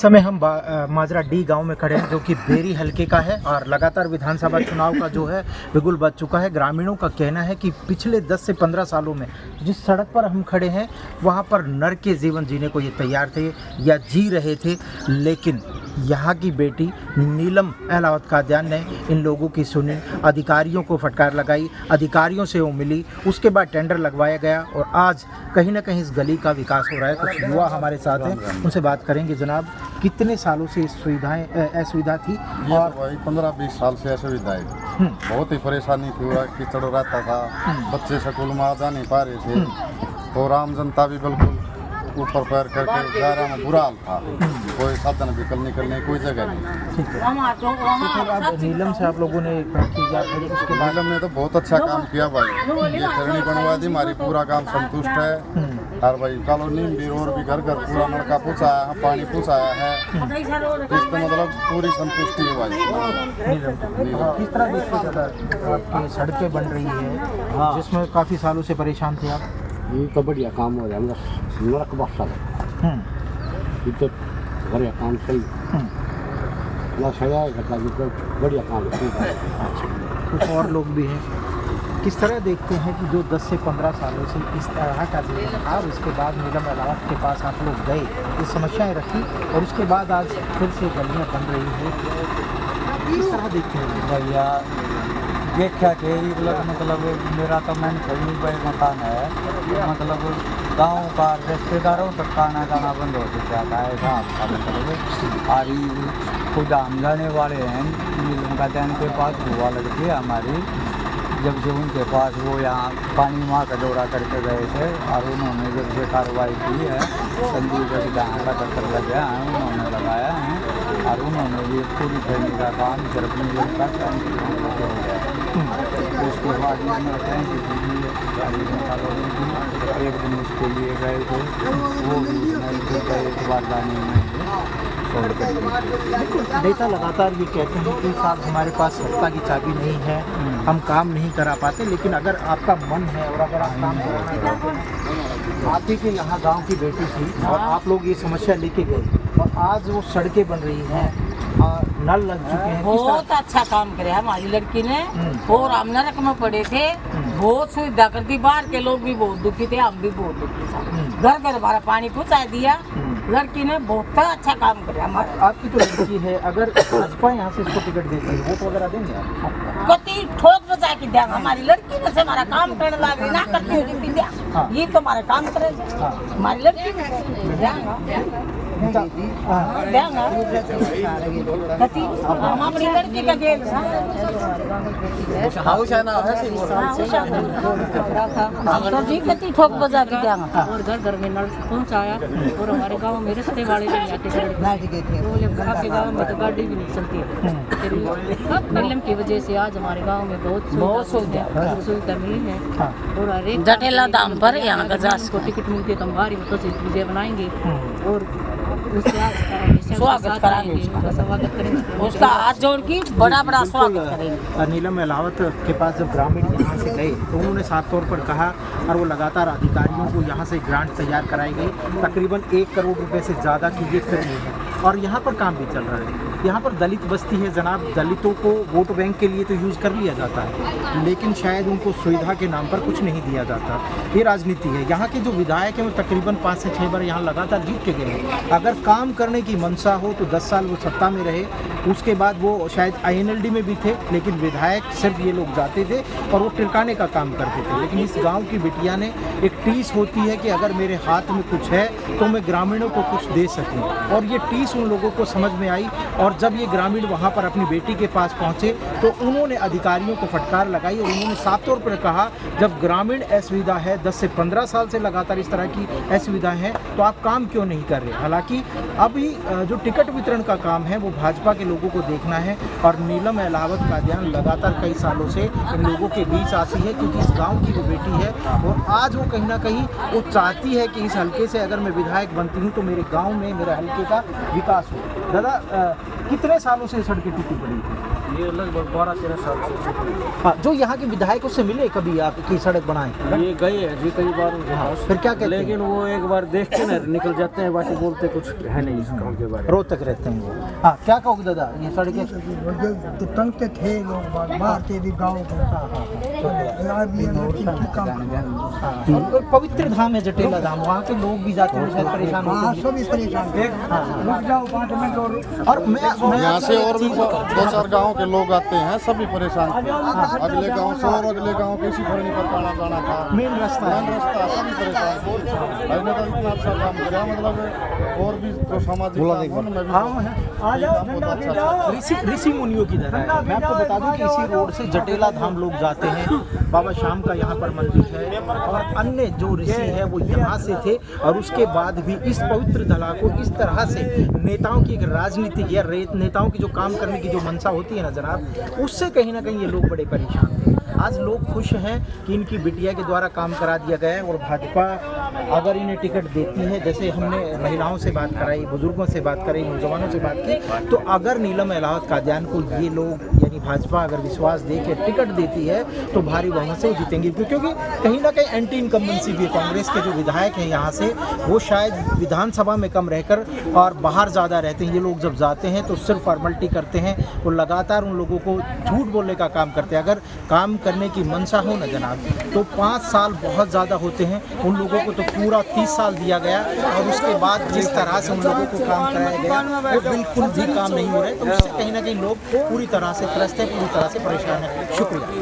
समय हम माजरा डी गांव में खड़े हैं जो कि बेरी हलके का है और लगातार विधानसभा चुनाव का जो है बिगुल बज चुका है। ग्रामीणों का कहना है कि पिछले 10 से 15 सालों में जिस सड़क पर हम खड़े हैं वहां पर नर के जीवन जीने को ये तैयार थे या जी रहे थे, लेकिन यहाँ की बेटी नीलम अहलावत कादियान ने इन लोगों की सुनी, अधिकारियों को फटकार लगाई, अधिकारियों से वो मिली, उसके बाद टेंडर लगवाया गया और आज कहीं ना कहीं इस गली का विकास हो रहा है। कुछ युवा हमारे साथ हैं, उनसे बात करेंगे। जनाब, कितने सालों से इस असुविधा थी? और 15-20 साल से असुविधा है। बहुत ही परेशानी थी, कीचड़ रहता था, बच्चे स्कूल में आ जा नहीं पा रहे थे और आम जनता भी बिल्कुल ऊपर पैर करके जा रहा में बुरा हाल था। कोई साधन विकल निकलने कोई जगह नहीं। ठीक है। नीलम से आप लोगों ने किया, फिर उसके बाद नीलम ने तो बहुत अच्छा काम किया भाई, ये धरनी बनवा दी, हमारी पूरा काम संतुष्ट है। और भाई कॉलोनी भी और भी घर घर पूरा नलका पहुँचाया है, पानी पहुँचाया है, इसका मतलब पूरी संतुष्टि है भाई। किस तरह देखते आपकी सड़कें बन रही है जिसमें काफ़ी सालों से परेशान थे आप? ये तो बढ़िया काम हो रहा है, नरक बख्शा है, ये तो बढ़िया काम सही ना सजा करता है, तो बढ़िया काम है। कुछ और लोग भी हैं, किस तरह देखते हैं कि जो 10 से 15 सालों से इस तरह का जीवन था और उसके बाद नीलम अहलावत के पास आप लोग गए, ये समस्याएं रखी और उसके बाद आज फिर से गलियाँ बन रही है, किस तरह देखते हैं? भैया देखा के मतलब मेरा तो मैंने कहीं भाई मकान है, मतलब गांव का रिश्तेदारों तक आना जाना बंद हो जाता है। आपका मतलब आरी खुद हम जाने वाले हैं, नीलम कादियान के पास हुआ लड़की हमारी, जब से उनके पास वो यहाँ पानी माँ का दौरा करके गए थे और उन्होंने जब से कार्रवाई की है, संजीव गढ़ी जहाँ का चक्कर लगा है उन्होंने लगाया है और उन्होंने भी पूरी फैमिली का काम सिर्फ नीलम का काम हो गया। उसके बाद इसमें एक दिन उसके लिए गए थे, वो भी एक बार जाने में नेता लगातार ये कहते हैं कि साहब हमारे पास सत्ता की चाबी नहीं है, हम काम नहीं करा पाते, लेकिन अगर आपका मन है और अगर आप काम कराना चाहते हैं, आप ही के यहाँ गांव की बेटी थी और आप लोग ये समस्या लेके गए और आज वो सड़कें बन रही हैं, नल लग चुके हैं। बहुत अच्छा काम करे हमारी लड़की ने और हम नरक में पड़े थे, बहुत सुविधा कर दी, बाहर के लोग भी बहुत दुखी थे, हम भी बहुत दुखी थे, घर घर हमारा पानी पहुँचा दिया, लड़की ने बहुत अच्छा काम किया हमारा। आपकी तो लड़की है, अगर भाजपा यहाँ से इसको टिकट देती है वोट वगैरह देंगे आप? कति ठोक बजा के दिया, हमारी लड़की ने से हमारा काम करने लगी ना करती हो जी दिया, ये तो हमारा काम करे हमारी लड़की हम अपनी लड़की का जेल तो जी कति ठोक बजा के दिया और घर घर में नल पहुँचाया और हमारे गांव में रिश्ते वाले भी आते थे, आपके गांव में तो गाड़ी भी नहीं चलती है। नीलम की वजह से आज हमारे गांव में बहुत सुविधा मिली है और हर एक जटेला दाम पर यहाँ का को टिकट मिलती है तो हम भारी वीडियो बनाएंगे और स्वागत कराएंगे, स्वागत करेंगे, उसका हाथ जोड़ के बड़ा बड़ा स्वागत करेंगे। नीलम अहलावत के पास जब ग्रामीण यहाँ से गए तो उन्होंने साफ तौर पर कहा और वो लगातार अधिकारियों को यहाँ से ग्रांट तैयार कराई गई, तकरीबन 1 करोड़ रुपए से ज़्यादा की ये फिल्म है और यहाँ पर काम भी चल रहा है। यहाँ पर दलित बस्ती है जनाब, दलितों को वोट बैंक के लिए तो यूज़ कर लिया जाता है, लेकिन शायद उनको सुविधा के नाम पर कुछ नहीं दिया जाता। ये राजनीति है। यहाँ के जो विधायक हैं वो तकरीबन 5 से 6 बार यहाँ लगातार जीत के गए हैं। अगर काम करने की मंशा हो तो 10 साल वो सत्ता में रहे, उसके बाद वो शायद INLD में भी थे, लेकिन विधायक सिर्फ ये लोग जाते थे और वो टिरकाने का काम करते थे। लेकिन इस गाँव की बिटिया ने एक टीस होती है कि अगर मेरे हाथ में कुछ है तो मैं ग्रामीणों को कुछ दे सकूँ, और ये टीस उन लोगों को समझ में आई। और जब ये ग्रामीण वहाँ पर अपनी बेटी के पास पहुँचे तो उन्होंने अधिकारियों को फटकार लगाई और उन्होंने साफ तौर पर कहा, जब ग्रामीण असुविधा है, 10 से 15 साल से लगातार इस तरह की असुविधा है, तो आप काम क्यों नहीं कर रहे? हालांकि अभी जो टिकट वितरण का काम है वो भाजपा के लोगों को देखना है और नीलम अहलावत कादियान लगातार कई सालों से इन लोगों के बीच आती है, क्योंकि इस गाँव की वो बेटी है और आज वो कहीं ना कहीं वो चाहती है कि इस हल्के से अगर मैं विधायक बनती हूँ तो मेरे गाँव में, मेरे हल्के का विकास हो। दादा, कितने सालों से सड़कें टूटी पड़ी थी? ये लगभग 12-13 साल से। हाँ, जो यहाँ के विधायकों से मिले कभी आपकी सड़क बनाए? ये गए हैं जी कई बार उनके पास, फिर क्या कहते हैं? लेकिन वो एक बार देख के ना निकल जाते हैं, बाकी बोलते कुछ है नहीं इस काम के बारे में। रोहतक रहते हैं वो। हाँ, क्या कहोगे दादा, ये सड़कें? तो तंगते थे लोग, मारते भी गाँव को। और पवित्र धाम है जटेला धाम, वहाँ के लोग भी जाते हैं, शायद परेशान होते हैं। सभी परेशान थे। रुक जाओ 5 मिनट और मैं यहाँ से और भी 2-4 गाँव के लोग आते हैं, सभी परेशान थे। अगले गाँव से और अगले गाँव किसी फर्क नहीं पड़ पाना जाना था, मेन रास्ता है। सभी परेशान। मैंने तो इतना अच्छा काम किया, मतलब और भी जो सामाजिक काम हो ना, मैं भी ऋषि मुनियों की तरह है। मैं आपको बता दूं कि इसी रोड से जटेला धाम लोग जाते हैं। बाबा श्याम का यहाँ पर मंदिर है और अन्य जो ऋषि है वो यहाँ से थे, और उसके बाद भी इस पवित्र धला को इस तरह से नेताओं की एक राजनीतिक या नेताओं की जो काम करने की जो मंशा होती है ना जनाब, उससे कहीं ना कहीं ये लोग बड़े परेशान थे। आज लोग खुश हैं कि इनकी बिटिया के द्वारा काम करा दिया गया है, और भाजपा अगर इन्हें टिकट देती है, जैसे हमने महिलाओं से बात कराई, बुजुर्गों से बात कराई, नौजवानों से बात की, तो अगर नीलम इलाहाबाद कादियान को ये लोग यानी भाजपा अगर विश्वास दे के टिकट देती है तो भारी बहुमत से जीतेंगे, क्योंकि कहीं ना कहीं एंटी इनकम्बेंसी भी है। कांग्रेस के जो विधायक हैं यहाँ से, वो शायद विधानसभा में कम रहकर और बाहर ज़्यादा रहते हैं। ये लोग जब जाते हैं तो सिर्फ फॉर्मेलिटी करते हैं, वो लगातार उन लोगों को झूठ बोलने का काम करते हैं। अगर काम करने की मंशा हो ना जनाब, तो 5 साल बहुत ज़्यादा होते हैं। उन लोगों को तो पूरा 30 साल दिया गया, और उसके बाद जिस तरह से उन लोगों को काम कराया गया वो बिल्कुल भी काम नहीं हो रहा है। तो उससे कहीं ना कहीं लोग पूरी तरह से त्रस्त हैं, पूरी तरह से परेशान हैं। शुक्रिया।